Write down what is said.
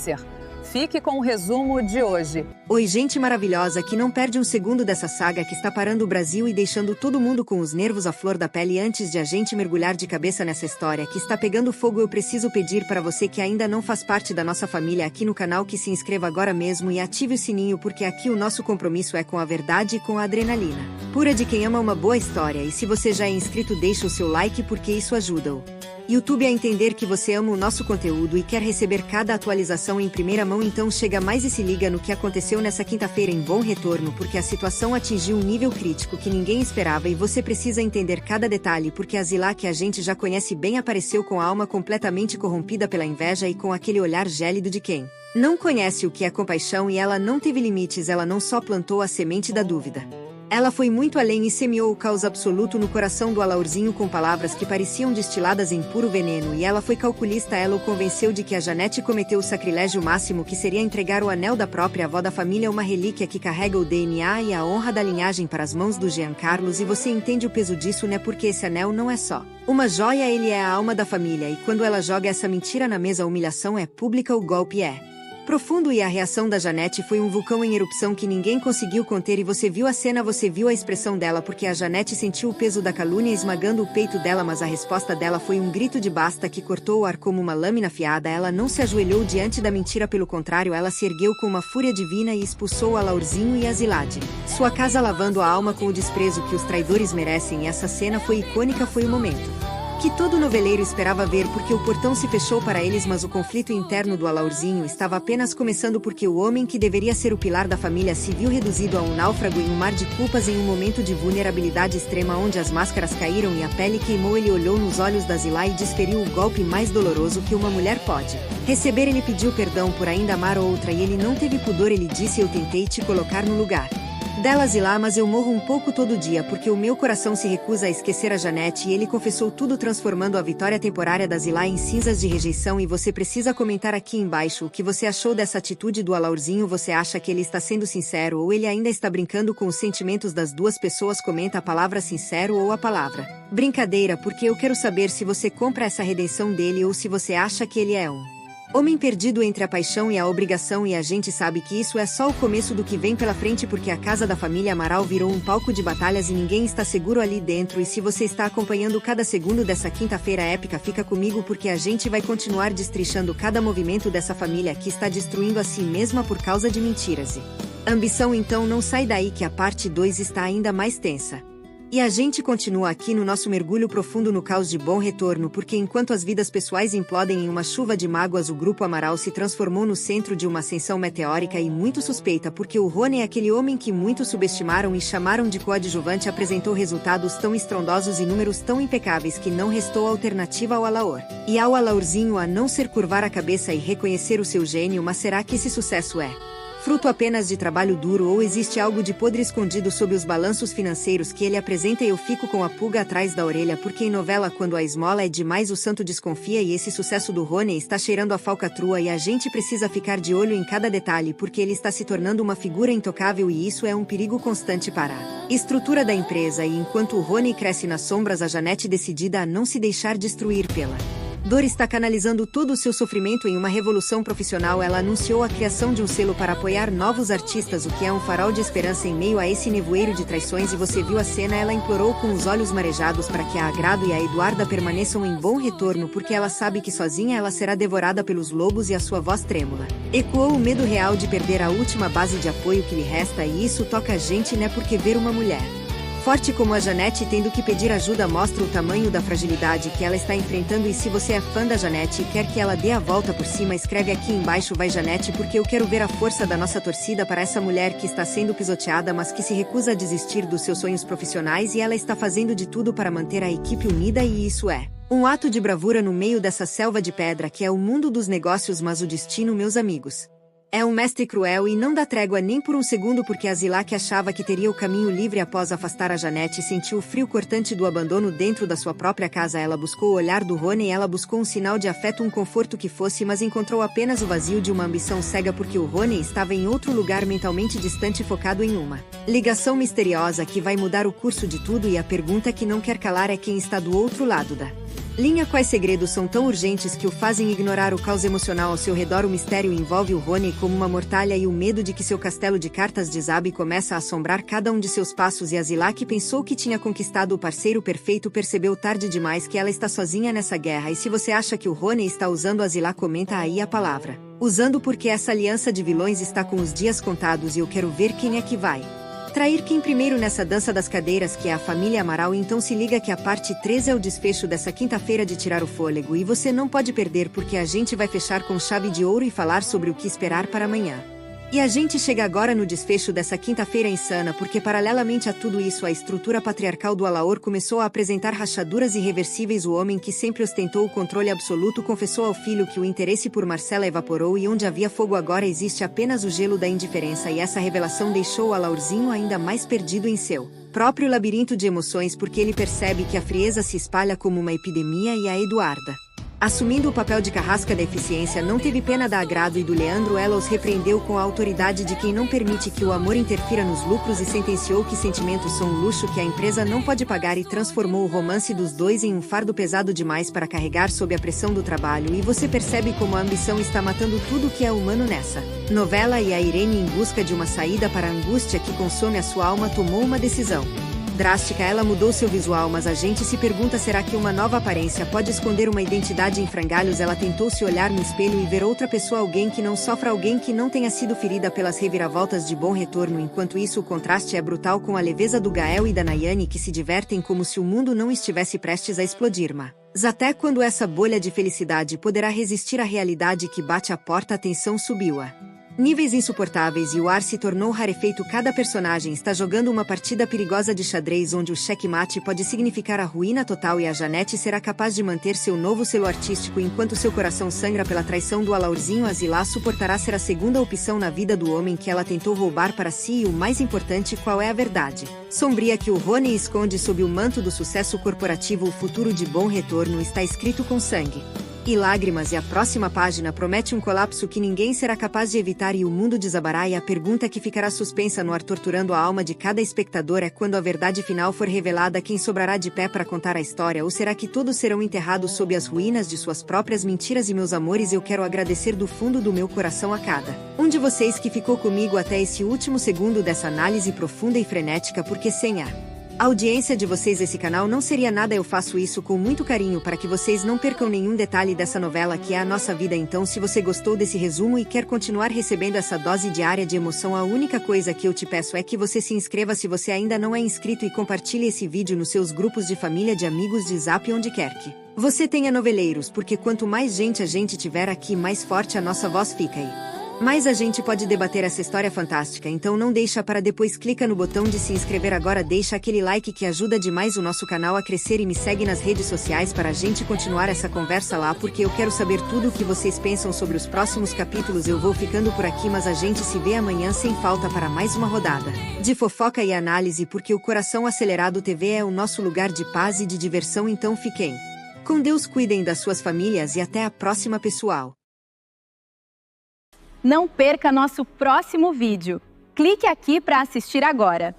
Câncer. Fique com o resumo de hoje. Oi, gente maravilhosa que não perde um segundo dessa saga que está parando o Brasil e deixando todo mundo com os nervos à flor da pele. Antes de a gente mergulhar de cabeça nessa história que está pegando fogo, eu preciso pedir para você que ainda não faz parte da nossa família aqui no canal que se inscreva agora mesmo e ative o sininho, porque aqui o nosso compromisso é com a verdade e com a adrenalina pura de quem ama uma boa história. E se você já é inscrito, deixa o seu like porque isso ajuda o YouTube a entender que você ama o nosso conteúdo e quer receber cada atualização em primeira mão. Então chega mais e se liga no que aconteceu nessa quinta-feira em Bom Retorno, porque a situação atingiu um nível crítico que ninguém esperava e você precisa entender cada detalhe, porque a Zilá, que a gente já conhece bem, apareceu com a alma completamente corrompida pela inveja e com aquele olhar gélido de quem não conhece o que é compaixão, e ela não teve limites. Ela não só plantou a semente da dúvida, ela foi muito além e semeou o caos absoluto no coração do Alaurzinho com palavras que pareciam destiladas em puro veneno. E ela foi calculista. Ela o convenceu de que a Janete cometeu o sacrilégio máximo, que seria entregar o anel da própria avó da família, uma relíquia que carrega o DNA e a honra da linhagem, para as mãos do Jean Carlos. E você entende o peso disso, né? Porque esse anel não é só uma joia, ele é a alma da família. E quando ela joga essa mentira na mesa, a humilhação é pública, o golpe é profundo, e a reação da Janete foi um vulcão em erupção que ninguém conseguiu conter. E você viu a cena, você viu a expressão dela, porque a Janete sentiu o peso da calúnia esmagando o peito dela, mas a resposta dela foi um grito de basta que cortou o ar como uma lâmina afiada. Ela não se ajoelhou diante da mentira, pelo contrário, ela se ergueu com uma fúria divina e expulsou o Alaurzinho e a Zilá de sua casa, lavando a alma com o desprezo que os traidores merecem. E essa cena foi icônica, foi o momento que todo noveleiro esperava ver, porque o portão se fechou para eles, mas o conflito interno do Alaurzinho estava apenas começando, porque o homem que deveria ser o pilar da família se viu reduzido a um náufrago em um mar de culpas, em um momento de vulnerabilidade extrema onde as máscaras caíram e a pele queimou. Ele olhou nos olhos da Zilá e desferiu o golpe mais doloroso que uma mulher pode receber. Ele pediu perdão por ainda amar outra e ele não teve pudor. Ele disse: eu tentei te colocar no lugar dela, Zilá, mas eu morro um pouco todo dia porque o meu coração se recusa a esquecer a Janete. E ele confessou tudo, transformando a vitória temporária da Zilá em cinzas de rejeição. E você precisa comentar aqui embaixo o que você achou dessa atitude do Alaurzinho. Você acha que ele está sendo sincero ou ele ainda está brincando com os sentimentos das duas pessoas? Comenta a palavra sincero ou a palavra brincadeira, porque eu quero saber se você compra essa redenção dele ou se você acha que ele é um homem perdido entre a paixão e a obrigação. E a gente sabe que isso é só o começo do que vem pela frente, porque a casa da família Amaral virou um palco de batalhas e ninguém está seguro ali dentro. E se você está acompanhando cada segundo dessa quinta-feira épica, fica comigo, porque a gente vai continuar destrinchando cada movimento dessa família que está destruindo a si mesma por causa de mentiras e ambição. Então não sai daí que a parte 2 está ainda mais tensa. E a gente continua aqui no nosso mergulho profundo no caos de Bom Retorno, porque enquanto as vidas pessoais implodem em uma chuva de mágoas, o grupo Amaral se transformou no centro de uma ascensão meteórica e muito suspeita, porque o Rony, aquele homem que muitos subestimaram e chamaram de coadjuvante, apresentou resultados tão estrondosos e números tão impecáveis que não restou alternativa ao Alaor e ao Alaurzinho a não ser curvar a cabeça e reconhecer o seu gênio. Mas será que esse sucesso é fruto apenas de trabalho duro, ou existe algo de podre escondido sob os balanços financeiros que ele apresenta? Eu fico com a pulga atrás da orelha, porque em novela, quando a esmola é demais, o santo desconfia, e esse sucesso do Rony está cheirando a falcatrua. E a gente precisa ficar de olho em cada detalhe, porque ele está se tornando uma figura intocável e isso é um perigo constante para a estrutura da empresa. E enquanto o Rony cresce nas sombras, a Janete, decidida a não se deixar destruir pela dor, está canalizando todo o seu sofrimento em uma revolução profissional. Ela anunciou a criação de um selo para apoiar novos artistas, o que é um farol de esperança em meio a esse nevoeiro de traições. E você viu a cena, ela implorou com os olhos marejados para que a Agrado e a Eduarda permaneçam em Bom Retorno, porque ela sabe que sozinha ela será devorada pelos lobos. E a sua voz trêmula ecoou o medo real de perder a última base de apoio que lhe resta. E isso toca a gente, né? Porque ver uma mulher forte como a Janete tendo que pedir ajuda mostra o tamanho da fragilidade que ela está enfrentando. E se você é fã da Janete e quer que ela dê a volta por cima, escreve aqui embaixo vai Janete, porque eu quero ver a força da nossa torcida para essa mulher que está sendo pisoteada, mas que se recusa a desistir dos seus sonhos profissionais. E ela está fazendo de tudo para manter a equipe unida, e isso é um ato de bravura no meio dessa selva de pedra que é o mundo dos negócios. Mas o destino, meus amigos, é um mestre cruel e não dá trégua nem por um segundo, porque a Zilá, que achava que teria o caminho livre após afastar a Janete, sentiu o frio cortante do abandono dentro da sua própria casa. Ela buscou o olhar do Rony, ela buscou um sinal de afeto, um conforto que fosse, mas encontrou apenas o vazio de uma ambição cega, porque o Rony estava em outro lugar, mentalmente distante, focado em uma ligação misteriosa que vai mudar o curso de tudo. E a pergunta que não quer calar é quem está do outro lado da Linha: quais segredos são tão urgentes que o fazem ignorar o caos emocional ao seu redor? O mistério envolve o Rony como uma mortalha e o medo de que seu castelo de cartas desabe começa a assombrar cada um de seus passos, e a Zilá, que pensou que tinha conquistado o parceiro perfeito, percebeu tarde demais que ela está sozinha nessa guerra. E se você acha que o Rony está usando a Zilá, comenta aí a palavra usando, porque essa aliança de vilões está com os dias contados e eu quero ver quem é que vai trair quem primeiro nessa dança das cadeiras, que é a família Amaral. Então se liga que a parte 3 é o desfecho dessa quinta-feira de tirar o fôlego, e você não pode perder, porque a gente vai fechar com chave de ouro e falar sobre o que esperar para amanhã. E a gente chega agora no desfecho dessa quinta-feira insana, porque paralelamente a tudo isso, a estrutura patriarcal do Alaor começou a apresentar rachaduras irreversíveis. O homem que sempre ostentou o controle absoluto confessou ao filho que o interesse por Marcela evaporou, e onde havia fogo agora existe apenas o gelo da indiferença, e essa revelação deixou o Alaorzinho ainda mais perdido em seu próprio labirinto de emoções, porque ele percebe que a frieza se espalha como uma epidemia, e a Eduarda, assumindo o papel de carrasca da eficiência, não teve pena da Agrado e do Leandro. Ela os repreendeu com a autoridade de quem não permite que o amor interfira nos lucros e sentenciou que sentimentos são um luxo que a empresa não pode pagar, e transformou o romance dos dois em um fardo pesado demais para carregar sob a pressão do trabalho. E você percebe como a ambição está matando tudo que é humano nessa novela, e a Irene, em busca de uma saída para a angústia que consome a sua alma, tomou uma decisão drástica. Ela mudou seu visual, mas a gente se pergunta, será que uma nova aparência pode esconder uma identidade em frangalhos? Ela tentou se olhar no espelho e ver outra pessoa, alguém que não sofra, alguém que não tenha sido ferida pelas reviravoltas de Bom Retorno. Enquanto isso, o contraste é brutal, com a leveza do Gael e da Nayane, que se divertem como se o mundo não estivesse prestes a explodir. Mas até quando essa bolha de felicidade poderá resistir à realidade que bate à porta? A tensão subiu a níveis insuportáveis e o ar se tornou rarefeito. Cada personagem está jogando uma partida perigosa de xadrez, onde o checkmate pode significar a ruína total, e a Janete será capaz de manter seu novo selo artístico enquanto seu coração sangra pela traição do Alaorzinho. A Zilá suportará ser a segunda opção na vida do homem que ela tentou roubar para si, e o mais importante, qual é a verdade sombria que o Rony esconde sob o manto do sucesso corporativo? O futuro de Bom Retorno está escrito com sangue e lágrimas, e a próxima página promete um colapso que ninguém será capaz de evitar, e o mundo desabará. E a pergunta que ficará suspensa no ar, torturando a alma de cada espectador, é quando a verdade final for revelada, quem sobrará de pé para contar a história? Ou será que todos serão enterrados sob as ruínas de suas próprias mentiras? E meus amores, eu quero agradecer do fundo do meu coração a cada um de vocês que ficou comigo até esse último segundo dessa análise profunda e frenética, porque sem a audiência de vocês esse canal não seria nada. Eu faço isso com muito carinho para que vocês não percam nenhum detalhe dessa novela que é a nossa vida. Então, se você gostou desse resumo e quer continuar recebendo essa dose diária de emoção, a única coisa que eu te peço é que você se inscreva se você ainda não é inscrito, e compartilhe esse vídeo nos seus grupos de família, de amigos, de zap, onde quer que você tenha noveleiros, porque quanto mais gente a gente tiver aqui, mais forte a nossa voz fica, aí mais a gente pode debater essa história fantástica. Então não deixa para depois, clica no botão de se inscrever agora, deixa aquele like que ajuda demais o nosso canal a crescer, e me segue nas redes sociais para a gente continuar essa conversa lá, porque eu quero saber tudo o que vocês pensam sobre os próximos capítulos. Eu vou ficando por aqui, mas a gente se vê amanhã sem falta para mais uma rodada de fofoca e análise, porque o Coração Acelerado TV é o nosso lugar de paz e de diversão. Então fiquem com Deus, cuidem das suas famílias e até a próxima, pessoal. Não perca nosso próximo vídeo. Clique aqui para assistir agora.